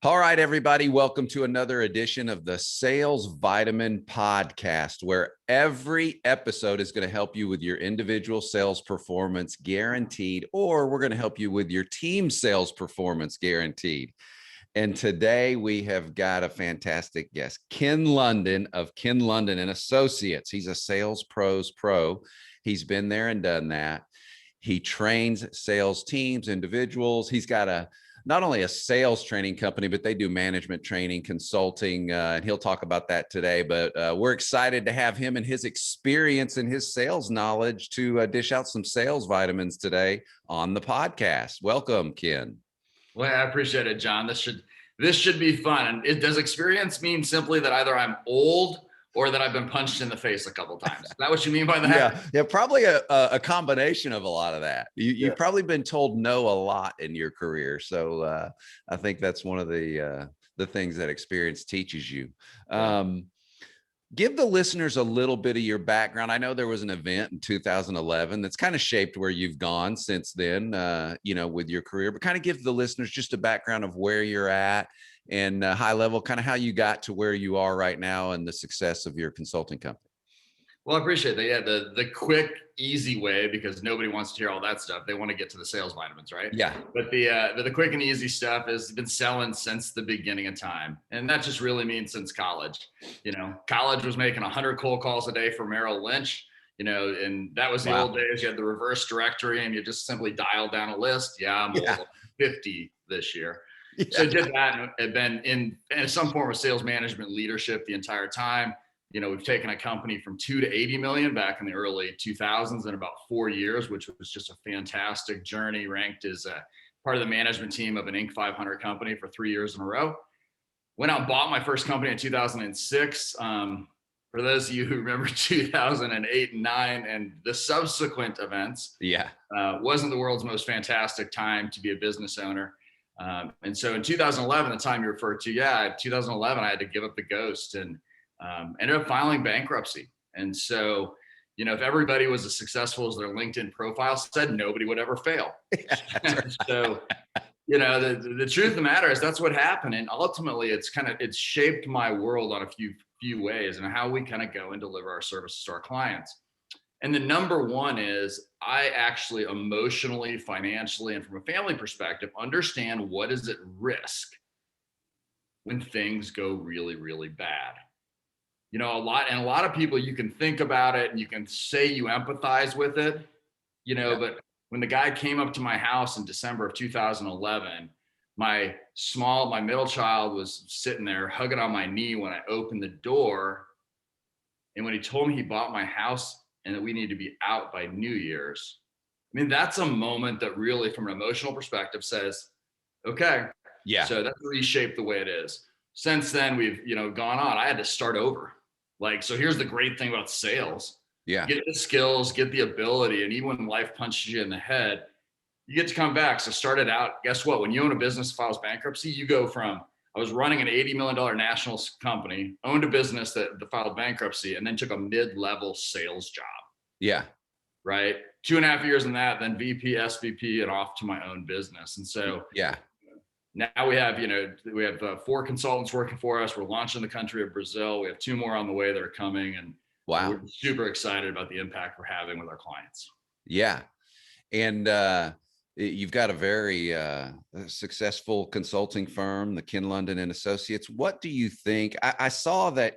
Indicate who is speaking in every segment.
Speaker 1: All right, everybody, welcome to another edition of the Sales Vitamin Podcast, where every episode is going to help you with your individual sales performance guaranteed, or we're going to help you with your team sales performance guaranteed. And today we have got a fantastic guest, Ken Lundin of Ken Lundin Associates. He's a sales pros pro. He's been there and done that. He trains sales teams, individuals. He's got not only a sales training company, but they do management training, consulting, and he'll talk about that today. But we're excited to have him and his experience and his sales knowledge to dish out some sales vitamins today on the podcast. Welcome, Ken.
Speaker 2: Well, I appreciate it, John. This should be fun. And does experience mean simply that either I'm old or that I've been punched in the face a couple of times? Is that what you mean by that?
Speaker 1: Yeah, probably a combination of a lot of that. You've probably been told no a lot in your career. So I think that's one of the things that experience teaches you. Give the listeners a little bit of your background. I know there was an event in 2011 that's kind of shaped where you've gone since then, with your career, but kind of give the listeners just a background of where you're at and high level, kind of how you got to where you are right now and the success of your consulting company.
Speaker 2: Well, I appreciate that. Yeah, the quick, easy way, because nobody wants to hear all that stuff. They want to get to the sales vitamins, right?
Speaker 1: Yeah.
Speaker 2: But the quick and easy stuff has been selling since the beginning of time. And that just really means since college. College was making 100 cold calls a day for Merrill Lynch, and that was the old days. You had the reverse directory and you just simply dialed down a list. Yeah, I'm old, 50 this year. Yeah. So I did that and had been in some form of sales management leadership the entire time. We've taken a company from 2 to 80 million back in the early 2000s in about 4 years, which was just a fantastic journey. Ranked as a part of the management team of an Inc. 500 company for 3 years in a row. Went out and bought my first company in 2006. For those of you who remember 2008 and 9 and the subsequent events, wasn't the world's most fantastic time to be a business owner. And so in 2011, the time you referred to, 2011, I had to give up the ghost and ended up filing bankruptcy. And so, if everybody was as successful as their LinkedIn profile said, nobody would ever fail. So, the truth of the matter is that's what happened. And ultimately it's shaped my world on a few ways and how we kind of go and deliver our services to our clients. And the number one is I actually emotionally, financially, and from a family perspective, understand what is at risk when things go really, really bad. A lot of people, you can think about it and you can say you empathize with it, but when the guy came up to my house in December of 2011, my middle child was sitting there hugging on my knee when I opened the door. And when he told me he bought my house and that we need to be out by New Year's, that's a moment that really, from an emotional perspective, says, okay, so that's reshaped the way it is. Since then, we've, gone on. I had to start over. So here's the great thing about sales. Yeah. Get the skills, get the ability. And even when life punches you in the head, you get to come back. So started out, guess what? When you own a business that files bankruptcy, you go from, I was running an $80 million national company, owned a business that filed bankruptcy, and then took a mid-level sales job. Yeah. Right. 2.5 years in that, then VP, SVP, and off to my own business. And so, now we have 4 consultants working for us. We're launching the country of Brazil. We have 2 more on the way that are coming. And we're super excited about the impact we're having with our clients. Yeah.
Speaker 1: And you've got a very successful consulting firm, the Ken Lundin Associates. What do you think? I saw that,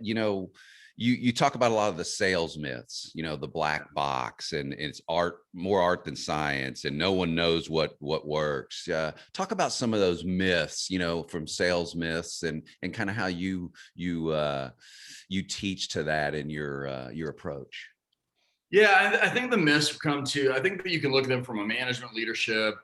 Speaker 1: you talk about a lot of the sales myths, the black box and it's more art than science, and no one knows what works. Talk about some of those myths, from sales myths and kind of how you teach to that in your approach.
Speaker 2: Yeah, I think the myths come to, I think that you can look at them from a management leadership,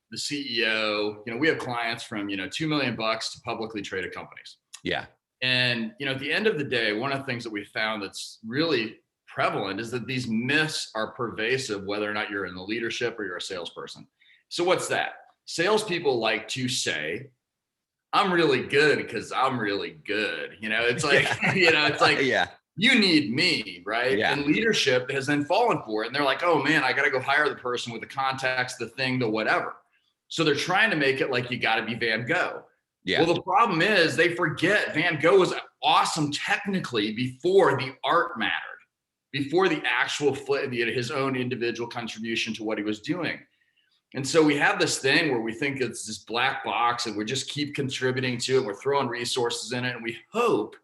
Speaker 2: the CEO. We have clients from, $2 million to publicly traded companies. Yeah. And, at the end of the day, one of the things that we found that's really prevalent is that these myths are pervasive, whether or not you're in the leadership or you're a salesperson. So what's that? Salespeople like to say, I'm really good because I'm really good. It's like, it's like, you need me, right? Yeah. And leadership has then fallen for it. And they're like, oh man, I got to go hire the person with the context, the thing, the whatever. So they're trying to make it like you got to be Van Gogh.
Speaker 1: Yeah.
Speaker 2: Well, the problem is they forget Van Gogh was awesome technically before the art mattered, before the actual his own individual contribution to what he was doing. And so we have this thing where we think it's this black box and we just keep contributing to it. We're throwing resources in it and we hope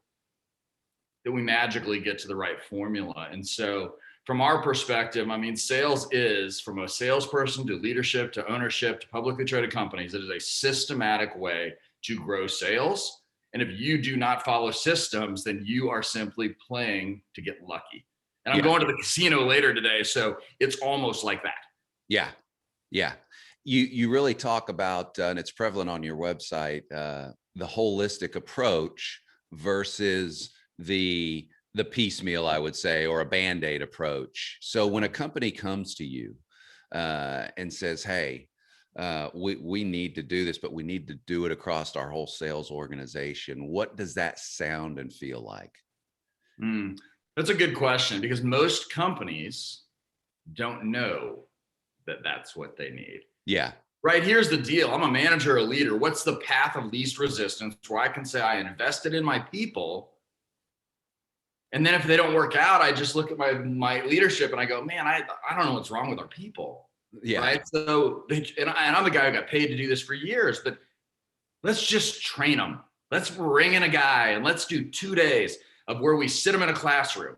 Speaker 2: that we magically get to the right formula. And so from our perspective, I mean, sales is, from a salesperson to leadership to ownership to publicly traded companies, it is a systematic way to grow sales. And if you do not follow systems, then you are simply playing to get lucky. And I'm going to the casino later today, so it's almost like that.
Speaker 1: Yeah. Yeah. You really talk about, and it's prevalent on your website, the holistic approach versus the piecemeal, I would say, or a Band-Aid approach. So when a company comes to you and says, hey, we need to do this, but we need to do it across our whole sales organization, what does that sound and feel like?
Speaker 2: That's a good question, because most companies don't know that that's what they need.
Speaker 1: Yeah.
Speaker 2: Right. Here's the deal. I'm a manager, a leader. What's the path of least resistance where I can say I invested in my people? And then if they don't work out, I just look at my leadership and I go, man, I don't know what's wrong with our people.
Speaker 1: Yeah.
Speaker 2: Right. So, and I'm the guy who got paid to do this for years, but let's just train them. Let's bring in a guy and let's do 2 days of where we sit them in a classroom.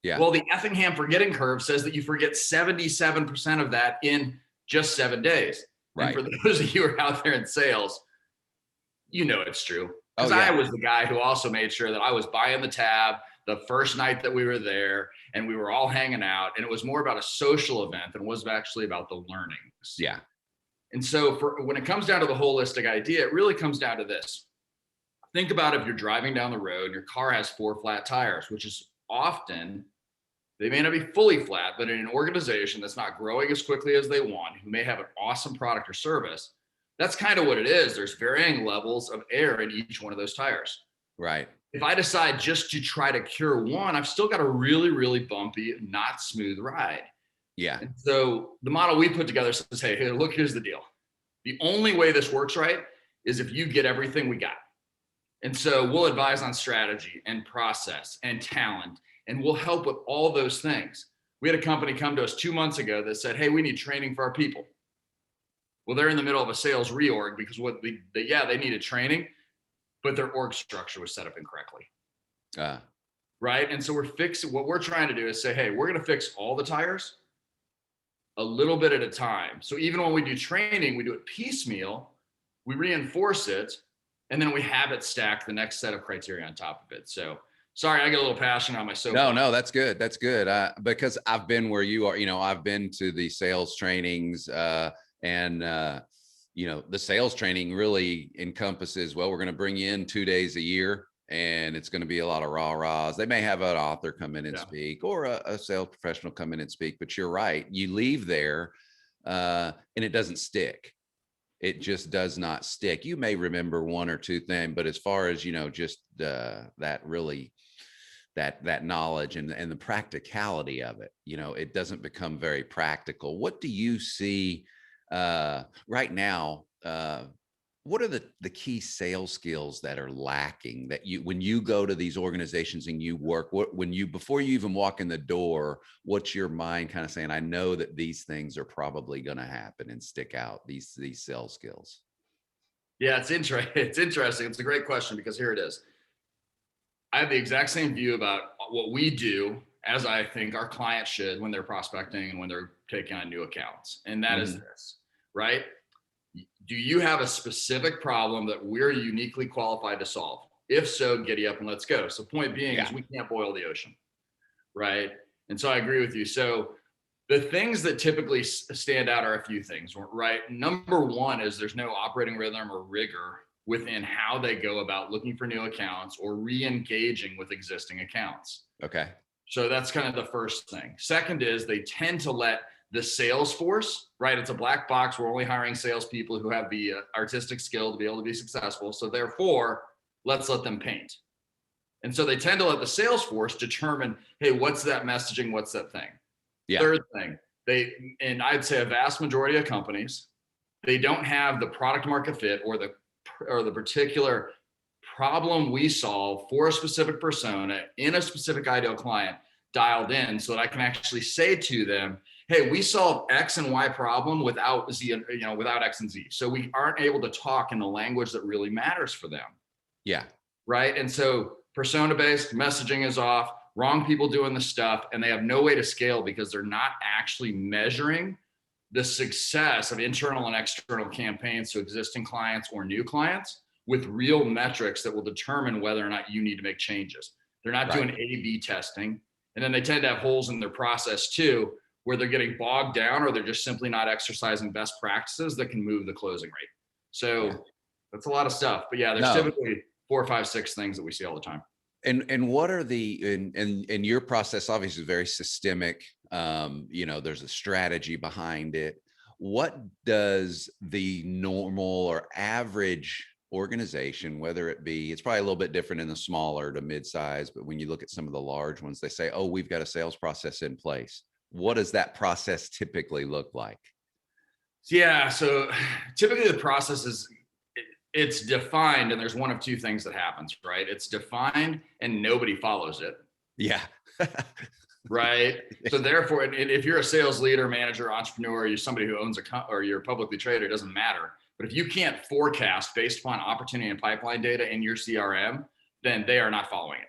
Speaker 1: Yeah.
Speaker 2: Well, the Effingham forgetting curve says that you forget 77% of that in just 7 days.
Speaker 1: Right.
Speaker 2: And for those of you who are out there in sales, you know it's true. Because
Speaker 1: Oh, yeah.
Speaker 2: I was the guy who also made sure that I was buying the tab the first night that we were there and we were all hanging out. And it was more about a social event than it was actually about the learnings.
Speaker 1: Yeah.
Speaker 2: And so when it comes down to the holistic idea, it really comes down to this. Think about if you're driving down the road and your car has 4 flat tires, which is often, they may not be fully flat, but in an organization that's not growing as quickly as they want, who may have an awesome product or service, that's kind of what it is. There's varying levels of air in each one of those tires.
Speaker 1: Right.
Speaker 2: If I decide just to try to cure one, I've still got a really, really bumpy, not smooth ride.
Speaker 1: Yeah.
Speaker 2: And so the model we put together says, hey, look, here's the deal. The only way this works right is if you get everything we got. And so we'll advise on strategy and process and talent, and we'll help with all those things. We had a company come to us 2 months ago that said, hey, we need training for our people. Well, they're in the middle of a sales reorg because they needed training, but their org structure was set up incorrectly. Right. And so what we're trying to do is say, hey, we're going to fix all the tires a little bit at a time. So even when we do training, we do it piecemeal, we reinforce it, and then we have it stack the next set of criteria on top of it. So sorry, I get a little passionate on my soapbox.
Speaker 1: No, that's good. That's good. Because I've been where you are, I've been to the sales trainings and the sales training really encompasses, well, we're going to bring you in 2 days a year and it's going to be a lot of rah-rahs. They may have an author come in and speak, or a sales professional come in and speak, but you're right. You leave there and it doesn't stick. It just does not stick. You may remember 1 or 2 things, but as far as, just that knowledge and the practicality of it, it doesn't become very practical. What do you see right now? What are the key sales skills that are lacking that when you go to these organizations and you work, before you even walk in the door, what's your mind kind of saying, I know that these things are probably going to happen and stick out, these sales skills?
Speaker 2: Yeah, it's interesting. It's a great question, because here it is. I have the exact same view about what we do as I think our clients should when they're prospecting and when they're taking on new accounts. And that is this, right? Do you have a specific problem that we're uniquely qualified to solve? If so, giddy up and let's go. So point being is we can't boil the ocean, right? And so I agree with you. So the things that typically stand out are a few things, right? Number 1 is there's no operating rhythm or rigor within how they go about looking for new accounts or re-engaging with existing accounts.
Speaker 1: Okay.
Speaker 2: So that's kind of the first thing. Second is they tend to let the sales force, right? It's a black box. We're only hiring salespeople who have the artistic skill to be able to be successful. So therefore, let's let them paint. And so they tend to let the sales force determine, hey, what's that messaging? What's that thing? Yeah. Third thing, and I'd say a vast majority of companies, they don't have the product market fit or the or the particular problem we solve for a specific persona in a specific ideal client dialed in, so that I can actually say to them, hey, we solve X and Y problem without Z, without X and Z. So we aren't able to talk in the language that really matters for them.
Speaker 1: Yeah.
Speaker 2: Right. And so persona-based messaging is off, wrong people doing the stuff, and they have no way to scale because they're not actually measuring the success of internal and external campaigns to existing clients or new clients with real metrics that will determine whether or not you need to make changes. They're not doing A/B testing. And then they tend to have holes in their process too, where they're getting bogged down or they're just simply not exercising best practices that can move the closing rate. So that's a lot of stuff. But yeah, there's typically 4, 5, 6 things that we see all the time.
Speaker 1: And what are and your process obviously is very systemic. There's a strategy behind it. What does the normal or average organization, whether it's probably a little bit different in the smaller to mid-size, but when you look at some of the large ones, they say, oh, we've got a sales process in place. What does that process typically look like?
Speaker 2: Yeah, so typically the process it's defined, and there's one of two things that happens, right? It's defined and nobody follows it.
Speaker 1: Yeah.
Speaker 2: Right. So therefore, and if you're a sales leader, manager, entrepreneur, you're somebody who owns or you're publicly traded, it doesn't matter. But if you can't forecast based upon opportunity and pipeline data in your CRM, then they are not following it.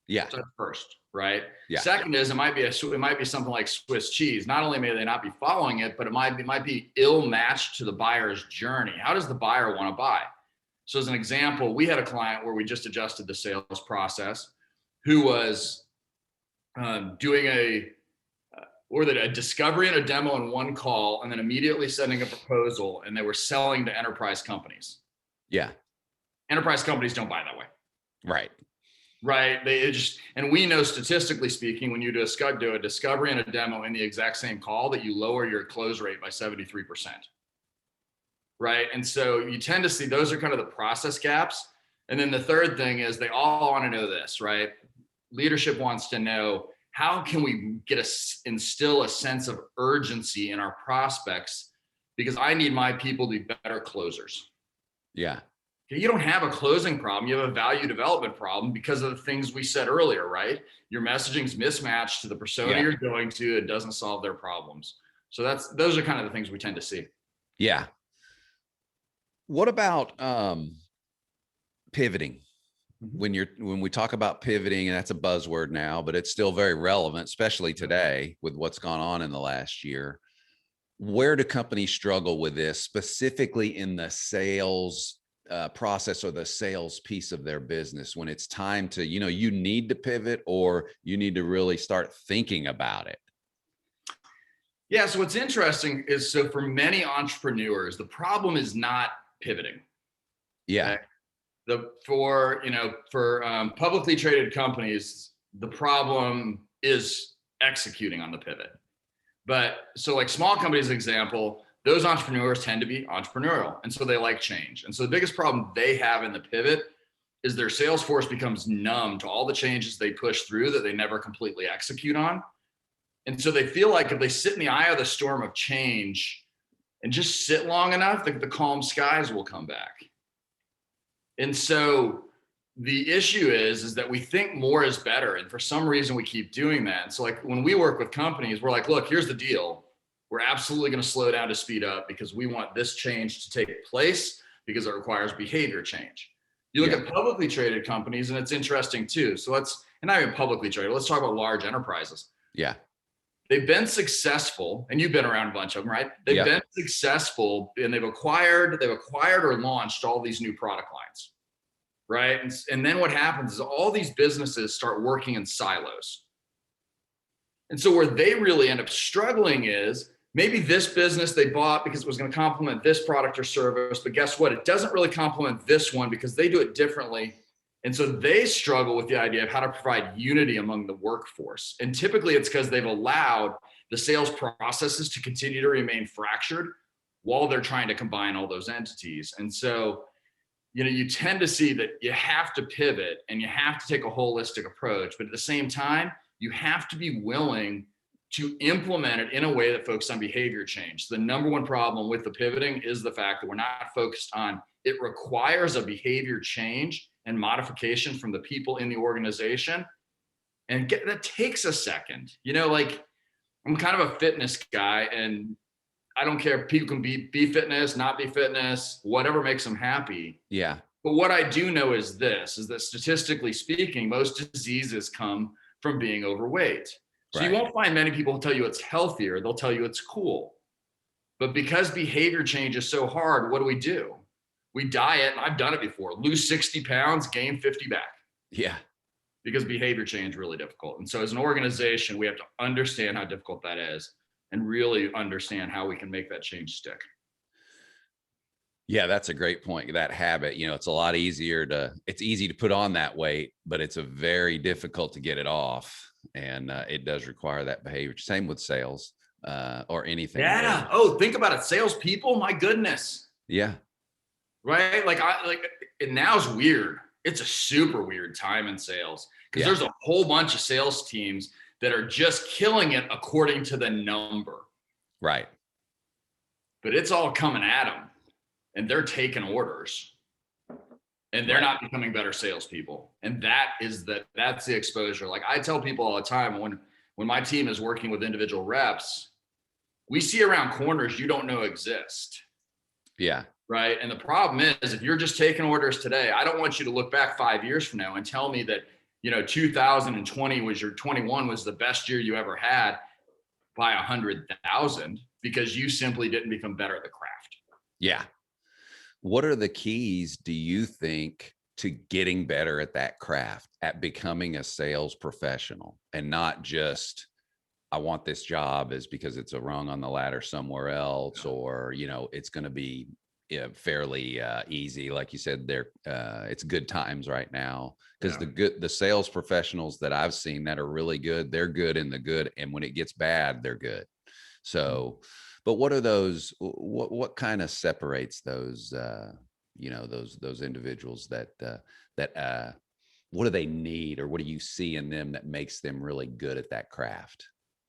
Speaker 1: Yeah.
Speaker 2: So first, right?
Speaker 1: Yeah.
Speaker 2: Second is it might be something like Swiss cheese. Not only may they not be following it, but it might be ill matched to the buyer's journey. How does the buyer want to buy? So as an example, we had a client where we just adjusted the sales process, who was doing a discovery and a demo in one call, and then immediately sending a proposal, and they were selling to enterprise companies.
Speaker 1: Yeah.
Speaker 2: Enterprise companies don't buy that way.
Speaker 1: Right.
Speaker 2: Right. And we know, statistically speaking, when you do a discovery and a demo in the exact same call, that you lower your close rate by 73%. Right. And so you tend to see those are kind of the process gaps. And then the third thing is they all want to know this, right? Leadership wants to know, how can we instill a sense of urgency in our prospects? Because I need my people to be better closers.
Speaker 1: Yeah.
Speaker 2: You don't have a closing problem. You have a value development problem because of the things we said earlier, right? Your messaging's mismatched to the persona you're going to. It doesn't solve their problems. So those are kind of the things we tend to see.
Speaker 1: Yeah. What about pivoting? When we talk about pivoting, and that's a buzzword now, but it's still very relevant, especially today with what's gone on in the last year. Where do companies struggle with this, specifically in the sales process or the sales piece of their business, when it's time to, you need to pivot, or you need to really start thinking about it?
Speaker 2: Yeah. So what's interesting is, so for many entrepreneurs, the problem is not pivoting.
Speaker 1: Yeah.
Speaker 2: Okay? For publicly traded companies, the problem is executing on the pivot. But so like small companies, example, those entrepreneurs tend to be entrepreneurial. And so they like change. And so the biggest problem they have in the pivot is their sales force becomes numb to all the changes they push through that they never completely execute on. And so they feel like if they sit in the eye of the storm of change and just sit long enough, the calm skies will come back. And so the issue is that we think more is better. And for some reason, we keep doing that. And so like when we work with companies, we're like, look, here's the deal. We're absolutely going to slow down to speed up because we want this change to take place because it requires behavior change. You look at publicly traded companies, and it's interesting too. So and not even publicly traded, let's talk about large enterprises.
Speaker 1: Yeah.
Speaker 2: They've been successful, and you've been around a bunch of them, right? They've been successful, and they've acquired or launched all these new product lines, right? And then what happens is all these businesses start working in silos. And so where they really end up struggling is maybe this business they bought because it was going to complement this product or service, but guess what? It doesn't really complement this one because they do it differently. And so they struggle with the idea of how to provide unity among the workforce. And typically it's because they've allowed the sales processes to continue to remain fractured while they're trying to combine all those entities. And so, you tend to see that you have to pivot and you have to take a holistic approach, but at the same time, you have to be willing to implement it in a way that focuses on behavior change. The number one problem with the pivoting is the fact that we're not focused on it requires a behavior change and modification from the people in the organization. And that takes a second. Like, I'm kind of a fitness guy, and I don't care if people can be fitness, not be fitness, whatever makes them happy.
Speaker 1: Yeah.
Speaker 2: But what I do know is that statistically speaking, most diseases come from being overweight. So you won't find many people who tell you it's healthier. They'll tell you it's cool. But because behavior change is so hard, what do? We diet, and I've done it before, lose 60 pounds, gain 50 back.
Speaker 1: Yeah.
Speaker 2: Because behavior change is really difficult. And so as an organization, we have to understand how difficult that is and really understand how we can make that change stick.
Speaker 1: Yeah, that's a great point. That habit, it's a lot easier it's easy to put on that weight, but it's a very difficult to get it off. And it does require that behavior. Same with sales or anything.
Speaker 2: Yeah. Really. Oh, think about it. Salespeople, my goodness.
Speaker 1: Yeah.
Speaker 2: Right. And now it's weird. It's a super weird time in sales because there's a whole bunch of sales teams that are just killing it according to the number.
Speaker 1: Right.
Speaker 2: But it's all coming at them. And they're taking orders, and they're not becoming better salespeople. And that's the exposure. Like I tell people all the time, when my team is working with individual reps, we see around corners you don't know exist.
Speaker 1: Yeah.
Speaker 2: Right. And the problem is, if you're just taking orders today, I don't want you to look back 5 years from now and tell me that, 2020 21 was the best year you ever had by 100,000 because you simply didn't become better at the craft.
Speaker 1: Yeah. What are the keys, do you think, to getting better at that craft, at becoming a sales professional, and not just, I want this job is because it's a rung on the ladder somewhere else, or, it's going to be fairly easy. Like you said, it's good times right now, because the sales professionals that I've seen that are really good, they're good in the good. And when it gets bad, they're good. So, but what are those, what kind of separates those, those individuals that what do they need, or what do you see in them that makes them really good at that craft?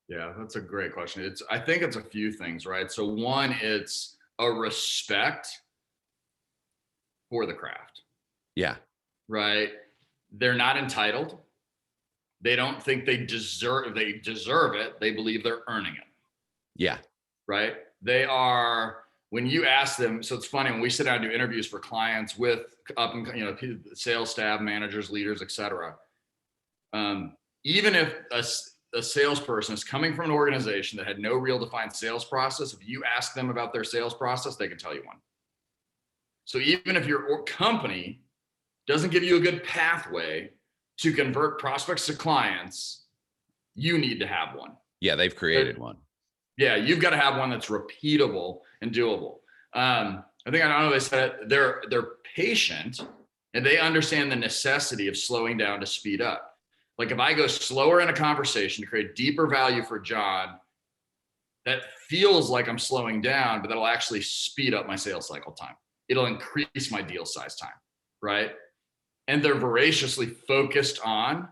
Speaker 2: Yeah, that's a great question. I think it's a few things, right? So one, it's a respect for the craft.
Speaker 1: Yeah.
Speaker 2: Right. They're not entitled. They don't think they deserve it. They believe they're earning it.
Speaker 1: Yeah.
Speaker 2: Right. They are, when you ask them, so it's funny when we sit down and do interviews for clients with sales staff, managers, leaders, et cetera. Even if a salesperson is coming from an organization that had no real defined sales process, if you ask them about their sales process, they can tell you one. So even if your company doesn't give you a good pathway to convert prospects to clients, you need to have one.
Speaker 1: Yeah, they've created one.
Speaker 2: Yeah, you've got to have one that's repeatable and doable. I don't know, they said they're patient, and they understand the necessity of slowing down to speed up. Like if I go slower in a conversation to create deeper value for John, that feels like I'm slowing down, but that'll actually speed up my sales cycle time. It'll increase my deal size time, right? And they're voraciously focused on,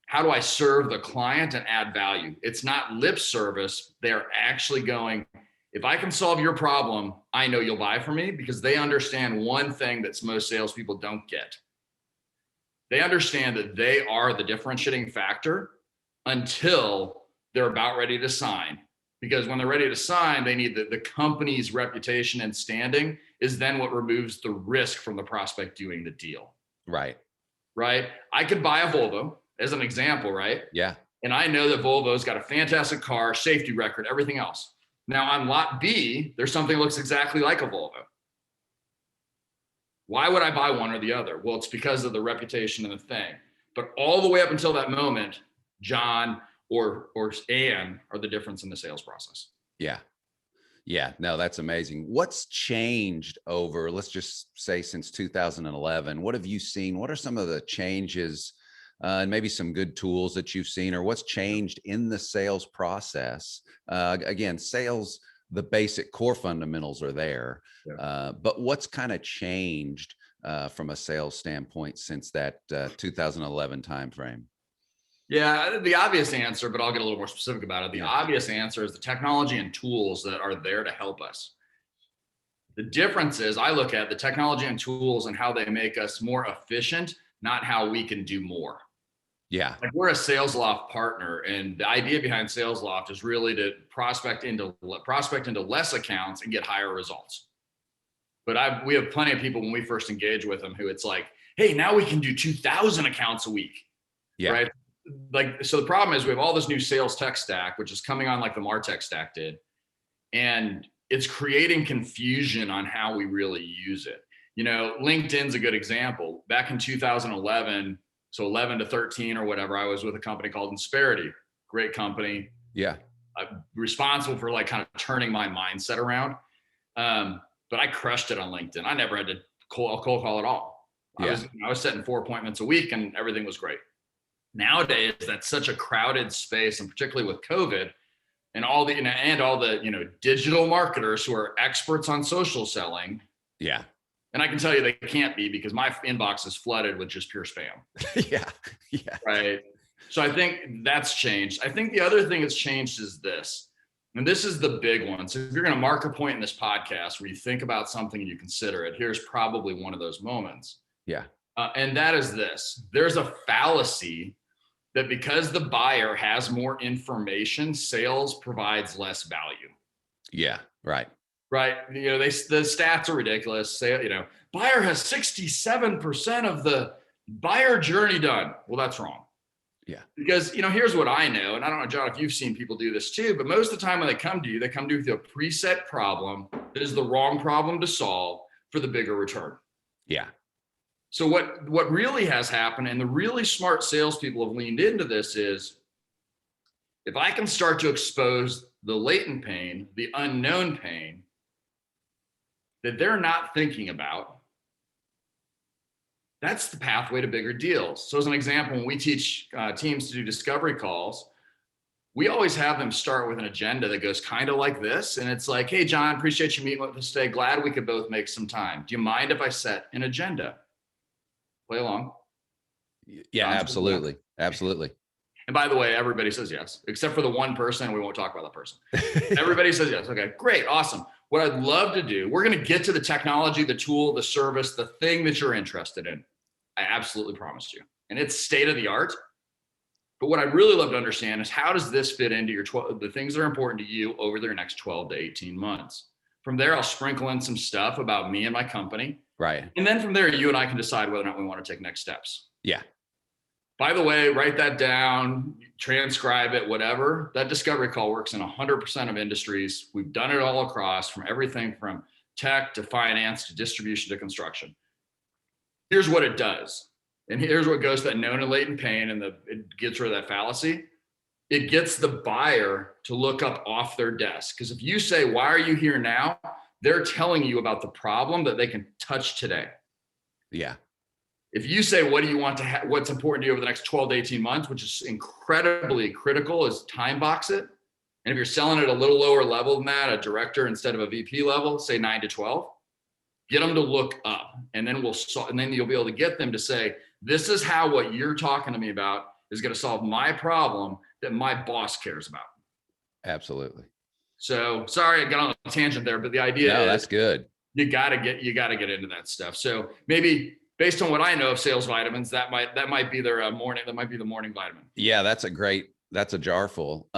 Speaker 2: how do I serve the client and add value? It's not lip service. They're actually going, if I can solve your problem, I know you'll buy from me, because they understand one thing that most salespeople don't get. They understand that they are the differentiating factor until they're about ready to sign. Because when they're ready to sign, they need the company's reputation and standing is then what removes the risk from the prospect doing the deal.
Speaker 1: Right.
Speaker 2: Right. I could buy a Volvo as an example, right?
Speaker 1: Yeah.
Speaker 2: And I know that Volvo's got a fantastic car, safety record, everything else. Now on lot B, there's something that looks exactly like a Volvo. Why would I buy one or the other? Well, it's because of the reputation and the thing. But all the way up until that moment, John or Ann are the difference in the sales process.
Speaker 1: Yeah. Yeah. No, that's amazing. What's changed over, let's just say, since 2011? What have you seen? What are some of the changes and maybe some good tools that you've seen, or what's changed in the sales process? Again, sales, the basic core fundamentals are there, but what's kind of changed from a sales standpoint since that 2011 timeframe?
Speaker 2: Yeah, the obvious answer, but I'll get a little more specific about it. The obvious answer is the technology and tools that are there to help us. The difference is I look at the technology and tools and how they make us more efficient, not how we can do more.
Speaker 1: Yeah.
Speaker 2: Like we're a Sales Loft partner, and the idea behind Sales Loft is really to prospect into less accounts and get higher results. But we have plenty of people when we first engage with them who it's like, hey, now we can do 2,000 accounts a week,
Speaker 1: Yeah.
Speaker 2: right? Like, so the problem is we have all this new sales tech stack, which is coming on like the MarTech stack did, and it's creating confusion on how we really use it. You know, LinkedIn's a good example. Back in 2011, so 11 to 13 or whatever, I was with a company called Insperity, great company.
Speaker 1: Yeah.
Speaker 2: Responsible for like kind of turning my mindset around. But I crushed it on LinkedIn. I never had to cold call at all. I was setting 4 appointments a week and everything was great. Nowadays, that's such a crowded space, and particularly with COVID and all the digital marketers who are experts on social selling.
Speaker 1: Yeah.
Speaker 2: And I can tell you they can't be, because my inbox is flooded with just pure spam.
Speaker 1: Yeah. Yeah.
Speaker 2: Right. So I think that's changed. I think the other thing that's changed is this, and this is the big one. So if you're going to mark a point in this podcast where you think about something and you consider it, here's probably one of those moments.
Speaker 1: Yeah.
Speaker 2: And that is this. There's a fallacy that because the buyer has more information, sales provides less value.
Speaker 1: Yeah. Right.
Speaker 2: Right. You know, the stats are ridiculous. Say, buyer has 67% of the buyer journey done. Well, that's wrong.
Speaker 1: Yeah.
Speaker 2: Because, here's what I know. And I don't know, John, if you've seen people do this too, but most of the time when they come to you with a preset problem that is the wrong problem to solve for the bigger return.
Speaker 1: Yeah.
Speaker 2: So what really has happened, and the really smart salespeople have leaned into this, is if I can start to expose the latent pain, the unknown pain that they're not thinking about, that's the pathway to bigger deals. So as an example, when we teach teams to do discovery calls, we always have them start with an agenda that goes kind of like this. And it's like, hey, John, appreciate you meeting with us today. Glad we could both make some time. Do you mind if I set an agenda? Play along.
Speaker 1: Yeah, absolutely. Absolutely.
Speaker 2: And by the way, everybody says yes, except for the one person. We won't talk about that person. Everybody says yes. Okay, great. Awesome. What I'd love to do, we're going to get to the technology, the tool, the service, the thing that you're interested in. I absolutely promise you. And it's state of the art. But what I'd really love to understand is, how does this fit into the things that are important to you over the next 12 to 18 months? From there, I'll sprinkle in some stuff about me and my company.
Speaker 1: Right.
Speaker 2: And then from there, you and I can decide whether or not we want to take next steps.
Speaker 1: Yeah.
Speaker 2: By the way, write that down, transcribe it, whatever. That discovery call works in 100% of industries. We've done it all across, from everything from tech to finance to distribution to construction. Here's what it does. And here's what goes to that known and latent pain, and it gets rid of that fallacy. It gets the buyer to look up off their desk. Because if you say, why are you here now? They're telling you about the problem that they can touch today.
Speaker 1: Yeah.
Speaker 2: If you say, what do you want to what's important to you over the next 12 to 18 months, which is incredibly critical, is time box it. And if you're selling at a little lower level than that, a director instead of a VP level, say 9 to 12, get them to look up, and then you'll be able to get them to say, this is how what you're talking to me about is going to solve my problem that my boss cares about.
Speaker 1: Absolutely.
Speaker 2: So sorry, I got on a tangent there, but the idea is
Speaker 1: that's good.
Speaker 2: You got to get into that stuff. So maybe based on what I know of sales vitamins, that might be their morning. That might be the morning vitamin.
Speaker 1: Yeah, that's a jar full.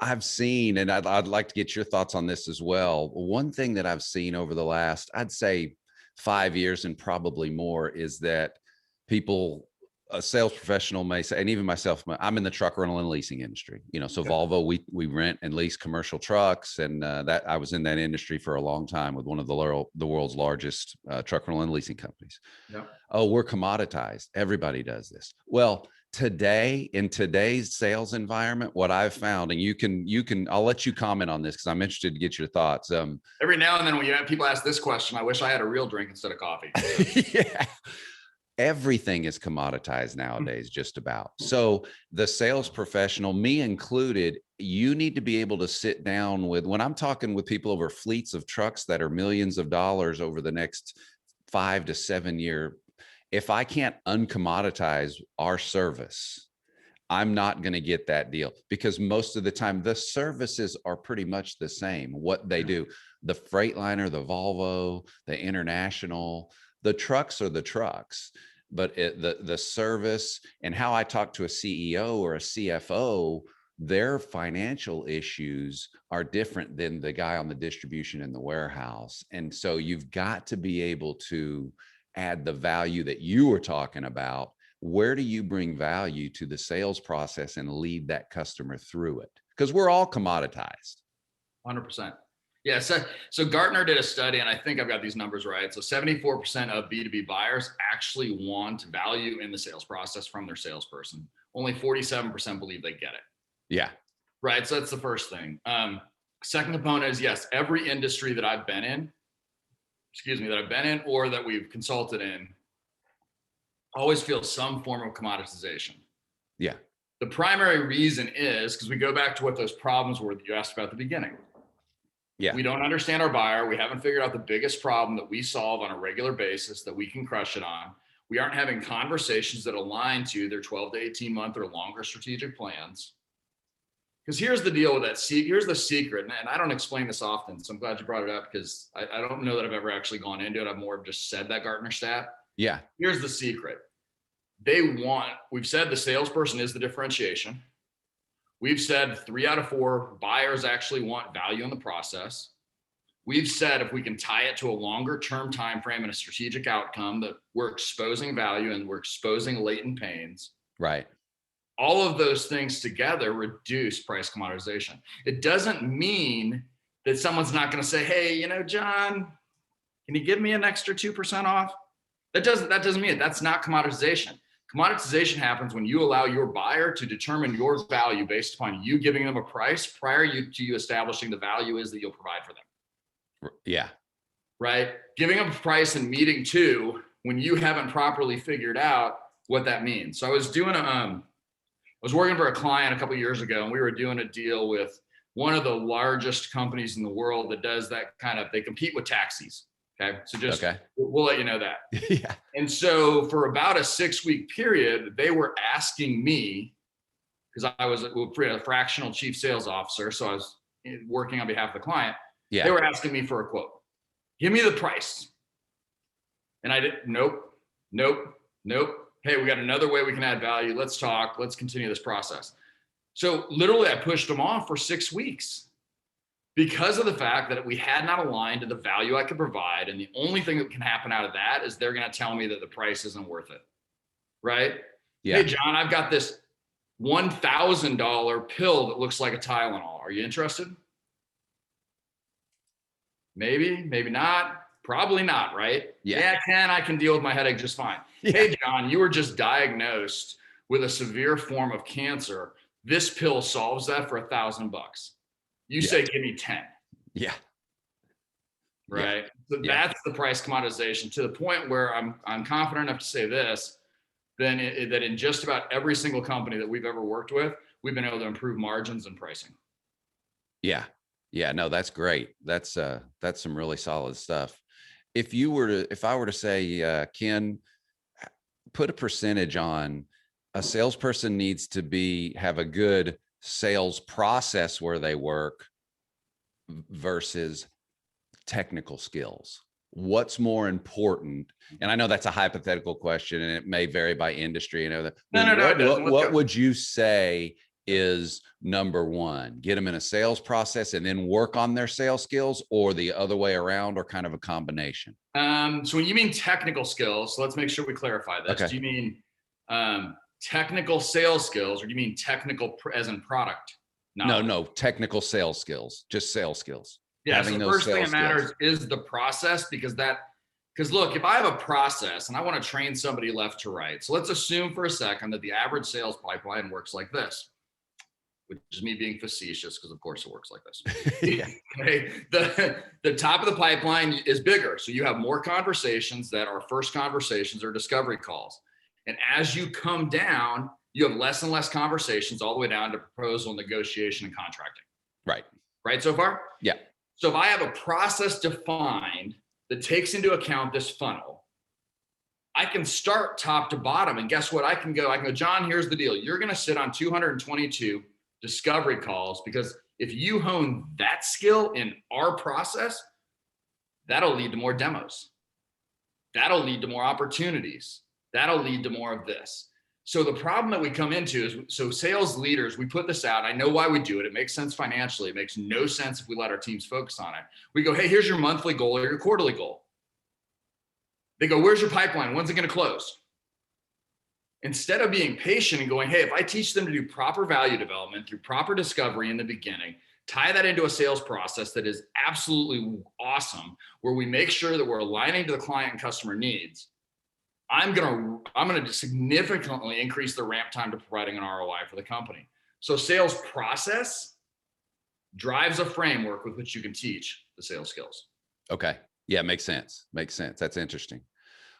Speaker 1: I've seen, and I'd like to get your thoughts on this as well. One thing that I've seen over the last, I'd say 5 years and probably more, is that people, a sales professional may say, and even myself, I'm in the truck rental and leasing industry, so okay. Volvo, we rent and lease commercial trucks. And that I was in that industry for a long time with one of the world's largest truck rental and leasing companies. Yeah. Oh, we're commoditized. Everybody does this. Well, in today's sales environment, what I've found, and I'll let you comment on this because I'm interested to get your thoughts.
Speaker 2: Every now and then when you have people ask this question, I wish I had a real drink instead of coffee.
Speaker 1: Yeah. Everything is commoditized nowadays, just about. So the sales professional, me included, you need to be able to sit down when I'm talking with people over fleets of trucks that are millions of dollars over the next 5 to 7 year. If I can't uncommoditize our service, I'm not going to get that deal, because most of the time the services are pretty much the same, what they do. The Freightliner, the Volvo, the International, the trucks are the trucks, but the service and how I talk to a CEO or a CFO, their financial issues are different than the guy on the distribution in the warehouse. And so you've got to be able to add the value that you were talking about. Where do you bring value to the sales process and lead that customer through it? Because we're all commoditized.
Speaker 2: 100%. Yeah. So Gartner did a study, and I think I've got these numbers right. So 74% of B2B buyers actually want value in the sales process from their salesperson. Only 47% believe they get it.
Speaker 1: Yeah.
Speaker 2: Right. So that's the first thing. Second component is, yes, every industry that I've been in, or that we've consulted in, always feels some form of commoditization.
Speaker 1: Yeah.
Speaker 2: The primary reason is because we go back to what those problems were that you asked about at the beginning.
Speaker 1: Yeah.
Speaker 2: We don't understand our buyer. We haven't figured out the biggest problem that we solve on a regular basis that we can crush it on. We aren't having conversations that align to their 12 to 18 month or longer strategic plans. Because here's the deal with that. Here's the secret. And I don't explain this often, so I'm glad you brought it up, because I don't know that I've ever actually gone into it. I've more just said that Gartner stat.
Speaker 1: Yeah.
Speaker 2: Here's the secret. We've said the salesperson is the differentiation. We've said 3 out of 4 buyers actually want value in the process. We've said if we can tie it to a longer term time frame and a strategic outcome, that we're exposing value and we're exposing latent pains.
Speaker 1: Right.
Speaker 2: All of those things together reduce price commoditization. It doesn't mean that someone's not going to say, hey, John, can you give me an extra 2% off? That doesn't mean it. That's not commoditization. Commoditization happens when you allow your buyer to determine your value based upon you giving them a price prior to you establishing the value is that you'll provide for them.
Speaker 1: Yeah. Right.
Speaker 2: Giving them a price and meeting two when you haven't properly figured out what that means. So I was working for a client a couple of years ago, and we were doing a deal with one of the largest companies in the world that does that they compete with taxis. Okay. So we'll let you know that.
Speaker 1: Yeah.
Speaker 2: And so for about a 6-week period, they were asking me, because I was a fractional chief sales officer, so I was working on behalf of the client.
Speaker 1: Yeah.
Speaker 2: They were asking me for a quote. Give me the price. And I did, nope. Hey, we got another way we can add value. Let's talk. Let's continue this process. So literally I pushed them off for 6 weeks because of the fact that we had not aligned to the value I could provide. And the only thing that can happen out of that is they're going to tell me that the price isn't worth it. Right? Yeah. Hey, John, I've got this $1,000 pill that looks like a Tylenol. Are you interested? Maybe not. Probably not, right? Yeah, Ken, I can deal with my headache just fine. Yeah. Hey, John, you were just diagnosed with a severe form of cancer. This pill solves that for $1,000. You say, give me 10.
Speaker 1: Yeah.
Speaker 2: Right. So that's the price commoditization, to the point where I'm confident enough to say this, that in just about every single company that we've ever worked with, we've been able to improve margins and pricing.
Speaker 1: Yeah. Yeah. No, that's great. That's some really solid stuff. If I were to say, Ken, put a percentage on a salesperson needs to have a good sales process where they work versus technical skills. What's more important? And I know that's a hypothetical question and it may vary by industry and everything.
Speaker 2: No.
Speaker 1: What would you say is number one? Get them in a sales process and then work on their sales skills, or the other way around, or kind of a combination?
Speaker 2: So when you mean technical skills, so let's make sure we clarify this. Okay. Do you mean technical sales skills, or do you mean technical as in product knowledge?
Speaker 1: No, technical sales skills, just sales skills.
Speaker 2: Yeah. So the first thing that matters is the process, because look, if I have a process and I want to train somebody left to right, so let's assume for a second that the average sales pipeline works like this, which is me being facetious, because of course it works like this.
Speaker 1: Yeah.
Speaker 2: Okay. The top of the pipeline is bigger. So you have more conversations that are first conversations or discovery calls. And as you come down, you have less and less conversations all the way down to proposal, negotiation, and contracting.
Speaker 1: Right.
Speaker 2: Right so far?
Speaker 1: Yeah.
Speaker 2: So if I have a process defined that takes into account this funnel, I can start top to bottom. And guess what? I can go, John, here's the deal. You're going to sit on 222 discovery calls, because if you hone that skill in our process, That'll lead to more demos. That'll lead to more opportunities. That'll lead to more of this. So the problem that we come into is, so sales leaders, we put this out. I know why we do it. It makes sense financially. It makes no sense if we let our teams focus on it. We go, hey, here's your monthly goal or your quarterly goal. They go, where's your pipeline? When's it going to close? Instead of being patient and going, hey, if I teach them to do proper value development through proper discovery in the beginning, tie that into a sales process that is absolutely awesome, where we make sure that we're aligning to the client and customer needs, I'm going to significantly increase the ramp time to providing an ROI for the company. So sales process drives a framework with which you can teach the sales skills.
Speaker 1: Okay. Yeah, makes sense. Makes sense. That's interesting.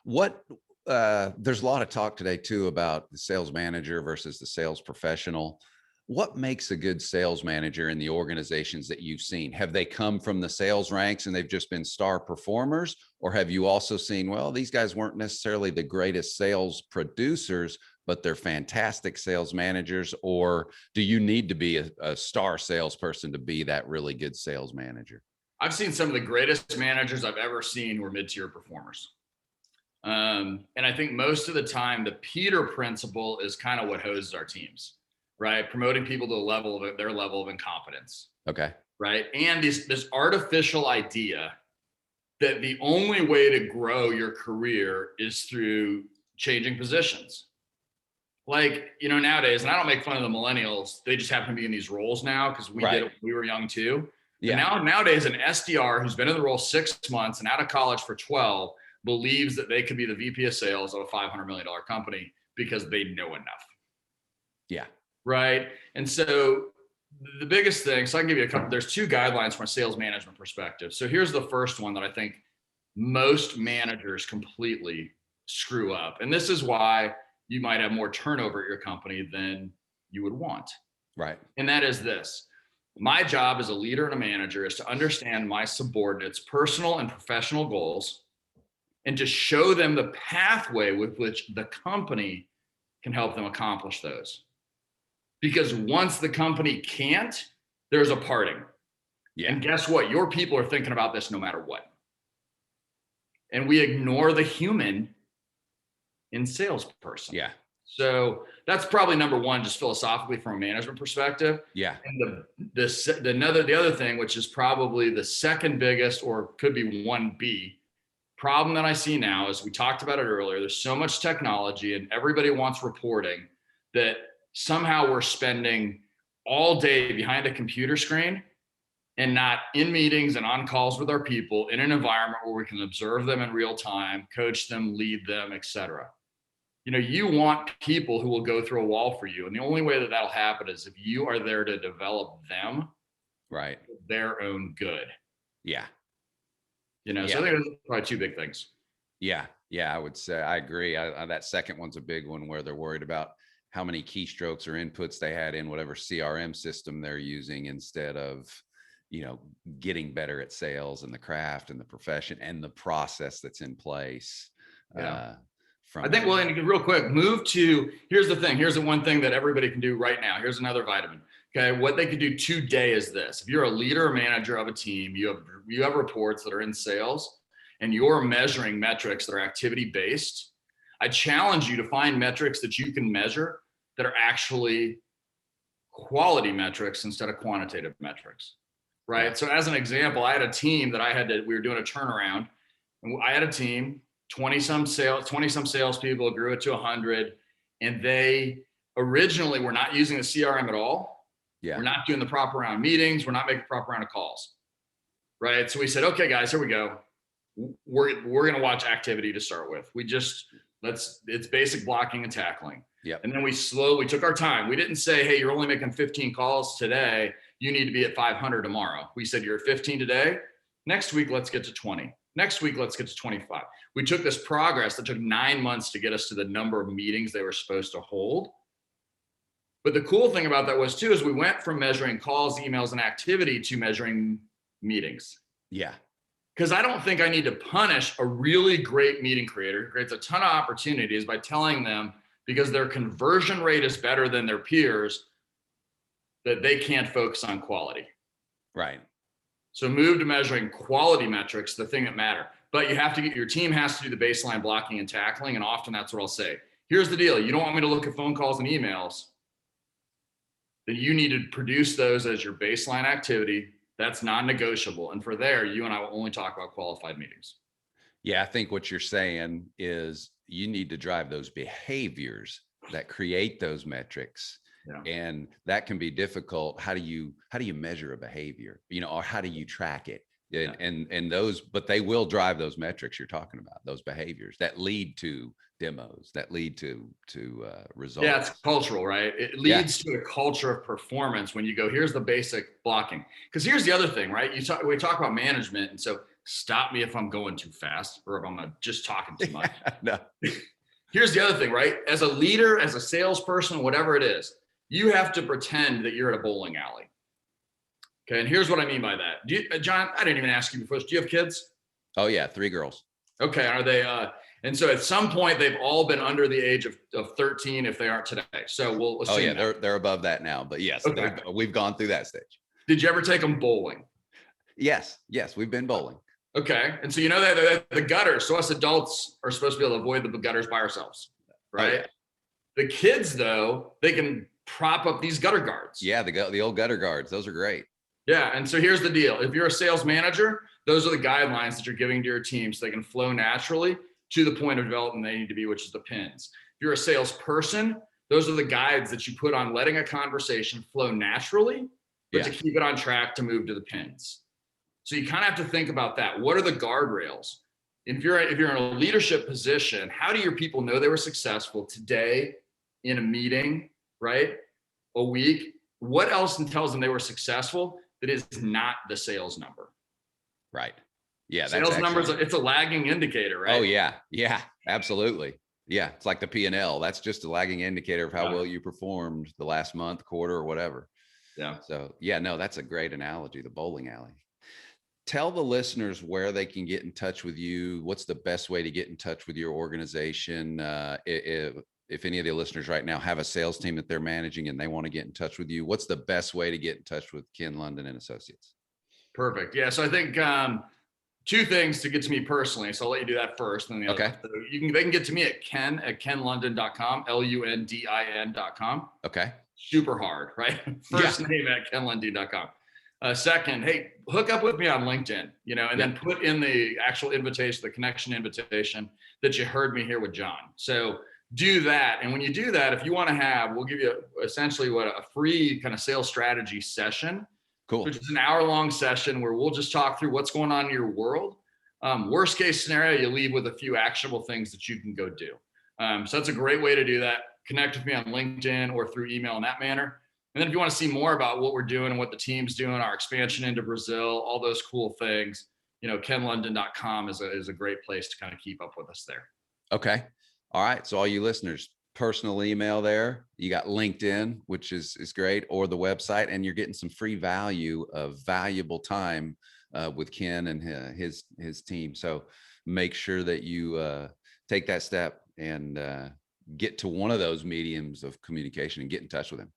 Speaker 1: There's a lot of talk today too about the sales manager versus the sales professional. What makes a good sales manager in the organizations that you've seen? Have they come from the sales ranks and they've just been star performers? Or have you also seen, well, these guys weren't necessarily the greatest sales producers, but they're fantastic sales managers? Or do you need to be a star salesperson to be that really good sales manager?
Speaker 2: I've seen some of the greatest managers I've ever seen who are mid-tier performers. And I think most of the time, the Peter principle is kind of what hoses our teams, right? Promoting people to their level of incompetence.
Speaker 1: Okay.
Speaker 2: Right. And this artificial idea that the only way to grow your career is through changing positions. Like, nowadays, and I don't make fun of the millennials, they just happen to be in these roles now because we did it when we were young too. Yeah. Nowadays, an SDR who's been in the role 6 months and out of college for 12 believes that they could be the VP of sales of a $500 million company because they know enough.
Speaker 1: Yeah.
Speaker 2: Right. And so the biggest thing, so I can give you a couple, there's 2 guidelines from a sales management perspective. So here's the first one that I think most managers completely screw up. And this is why you might have more turnover at your company than you would want.
Speaker 1: Right.
Speaker 2: And that is this. My job as a leader and a manager is to understand my subordinates' personal and professional goals and to show them the pathway with which the company can help them accomplish those. Because once the company can't, there's a parting. Yeah. And guess what? Your people are thinking about this no matter what. And we ignore the human in salesperson.
Speaker 1: Yeah.
Speaker 2: So that's probably number one, just philosophically from a management perspective.
Speaker 1: Yeah.
Speaker 2: And the other thing, which is probably the second biggest, or could be 1B, problem that I see now is, we talked about it earlier, there's so much technology and everybody wants reporting that somehow we're spending all day behind a computer screen and not in meetings and on calls with our people in an environment where we can observe them in real time, coach them, lead them, etc. You want people who will go through a wall for you. And the only way that that'll happen is if you are there to develop them,
Speaker 1: right,
Speaker 2: for their own good.
Speaker 1: Yeah.
Speaker 2: So I think there's probably 2 big things.
Speaker 1: Yeah. I would say I agree. That second one's a big one, where they're worried about how many keystrokes or inputs they had in whatever CRM system they're using, instead of, getting better at sales and the craft and the profession and the process that's in place.
Speaker 2: Yeah. I think, well, and real quick, here's the thing. Here's the one thing that everybody can do right now. Here's another vitamin. Okay. What they can do today is this. If you're a leader or manager of a team, you have reports that are in sales and you're measuring metrics that are activity based. I challenge you to find metrics that you can measure that are actually quality metrics instead of quantitative metrics. Right. Yeah. So as an example, I had a team that we were doing a turnaround, and I had a team, 20 some salespeople, grew it to 100. And they originally were not using the CRM at all. Yeah. We're not doing the proper round of meetings. We're not making the proper round of calls. Right. So we said, okay, guys, here we go. We're going to watch activity to start with. It's basic blocking and tackling. Yeah. And then we took our time. We didn't say, hey, you're only making 15 calls today. You need to be at 500 tomorrow. We said, you're at 15 today. Next week, let's get to 20. Next week, let's get to 25. We took this progress that took 9 months to get us to the number of meetings they were supposed to hold. But the cool thing about that was too, is we went from measuring calls, emails, and activity to measuring meetings.
Speaker 1: Yeah.
Speaker 2: Because I don't think I need to punish a really great meeting creator who creates a ton of opportunities by telling them, because their conversion rate is better than their peers, that they can't focus on quality.
Speaker 1: Right.
Speaker 2: So move to measuring quality metrics, the thing that matter. But you have to your team has to do the baseline blocking and tackling. And often that's what I'll say. Here's the deal. You don't want me to look at phone calls and emails. Then you need to produce those as your baseline activity. That's non-negotiable. And for there, you and I will only talk about qualified meetings.
Speaker 1: Yeah, I think what you're saying is you need to drive those behaviors that create those metrics. Yeah. And that can be difficult. How do you measure a behavior, or how do you track it? And those, but they will drive those metrics you're talking about, those behaviors that lead to demos, that lead to results.
Speaker 2: Yeah, it's cultural, right? It leads to a culture of performance when you go, here's the basic blocking. Because here's the other thing, right? We talk about management, and so stop me if I'm going too fast or if I'm just talking too much.
Speaker 1: No.
Speaker 2: Here's the other thing, right? As a leader, as a salesperson, whatever it is, you have to pretend that you're at a bowling alley. Okay, and here's what I mean by that. John, I didn't even ask you before. Do you have kids?
Speaker 1: Oh yeah, 3 girls.
Speaker 2: Okay, are they? And so at some point they've all been under the age of 13 if they aren't today. So we'll assume.
Speaker 1: Oh yeah, they're above that now. But yes, okay. We've gone through that stage.
Speaker 2: Did you ever take them bowling?
Speaker 1: Yes, we've been bowling.
Speaker 2: Okay, and so you know that the gutters. So us adults are supposed to be able to avoid the gutters by ourselves, right? Oh, yeah. The kids though, they can prop up these gutter guards.
Speaker 1: Yeah, the old gutter guards. Those are great.
Speaker 2: Yeah, and so here's the deal. If you're a sales manager, those are the guidelines that you're giving to your team so they can flow naturally to the point of development they need to be, which is the pins. If you're a salesperson, those are the guides that you put on letting a conversation flow naturally, but to keep it on track to move to the pins. So you kind of have to think about that. What are the guardrails? If you're in a leadership position, how do your people know they were successful today in a meeting, right? A week? What else tells them they were successful that is not the sales number?
Speaker 1: Right. Yeah.
Speaker 2: Sales numbers, it's a lagging indicator, right?
Speaker 1: Oh yeah. Yeah, absolutely. Yeah. It's like the P&L. That's just a lagging indicator of how well you performed the last month, quarter, or whatever.
Speaker 2: Yeah.
Speaker 1: So yeah, no, that's a great analogy, the bowling alley. Tell the listeners where they can get in touch with you. What's the best way to get in touch with your organization? If any of the listeners right now have a sales team that they're managing and they want to get in touch with you, what's the best way to get in touch with Ken Lundin and Associates?
Speaker 2: Perfect. Yeah. So I think 2 things to get to me personally. So I'll let you do that first. And
Speaker 1: okay.
Speaker 2: So they can get to me at kenlundin.com, LUNDIN.com.
Speaker 1: Okay.
Speaker 2: Super hard, right? First name at kenlundin.com. Second, hey, hook up with me on LinkedIn, and then put in the actual invitation, the connection invitation that you heard me here with John. So do that. And when you do that, if you want to we'll give you essentially a free kind of sales strategy session.
Speaker 1: Cool.
Speaker 2: Which is an hour-long session where we'll just talk through what's going on in your world. Worst case scenario, you leave with a few actionable things that you can go do. So that's a great way to do that. Connect with me on LinkedIn or through email in that manner. And then if you want to see more about what we're doing and what the team's doing, our expansion into Brazil, all those cool things, kenlundin.com is a great place to kind of keep up with us there.
Speaker 1: Okay. All right. So all you listeners, personal email there, you got LinkedIn, which is great, or the website, and you're getting some free value of valuable time with Ken and his team. So make sure that you take that step and get to one of those mediums of communication and get in touch with him.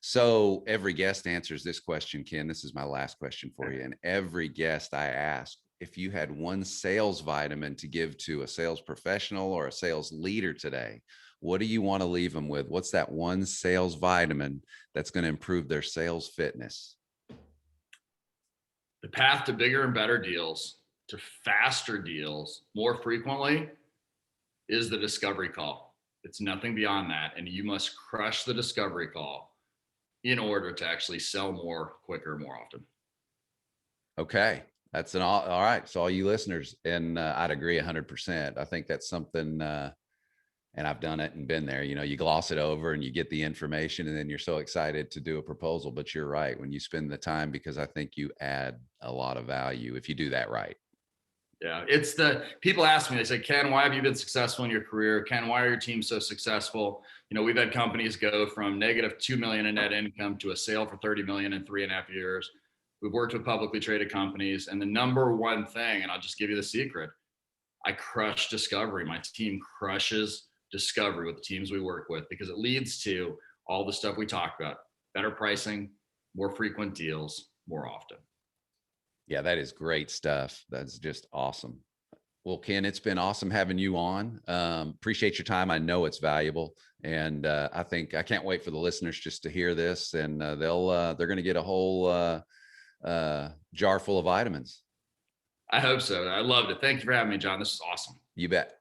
Speaker 1: So every guest answers this question, Ken. This is my last question for you. And every guest I ask, if you had one sales vitamin to give to a sales professional or a sales leader today, what do you want to leave them with? What's that one sales vitamin that's going to improve their sales fitness?
Speaker 2: The path to bigger and better deals, to faster deals more frequently, is the discovery call. It's nothing beyond that. And you must crush the discovery call in order to actually sell more, quicker, more often.
Speaker 1: Okay. That's all right. So all you listeners, and I'd agree 100%. I think that's something, and I've done it and been there, you gloss it over and you get the information and then you're so excited to do a proposal, but you're right. When you spend the time, because I think you add a lot of value if you do that right.
Speaker 2: Yeah. People ask me, they say, Ken, why have you been successful in your career? Ken, why are your teams so successful? We've had companies go from negative $2 million in net income to a sale for $30 million in 3.5 years. We've worked with publicly traded companies. And the number one thing, and I'll just give you the secret, I crush discovery. My team crushes discovery with the teams we work with, because it leads to all the stuff we talked about: better pricing, more frequent deals, more often.
Speaker 1: Yeah, that is great stuff. That's just awesome. Well, Ken, it's been awesome having you on. Appreciate your time. I know it's valuable, and I think I can't wait for the listeners just to hear this, and they're going to get a whole jar full of vitamins.
Speaker 2: I hope so. I loved it. Thank you for having me, John. This is awesome.
Speaker 1: You bet.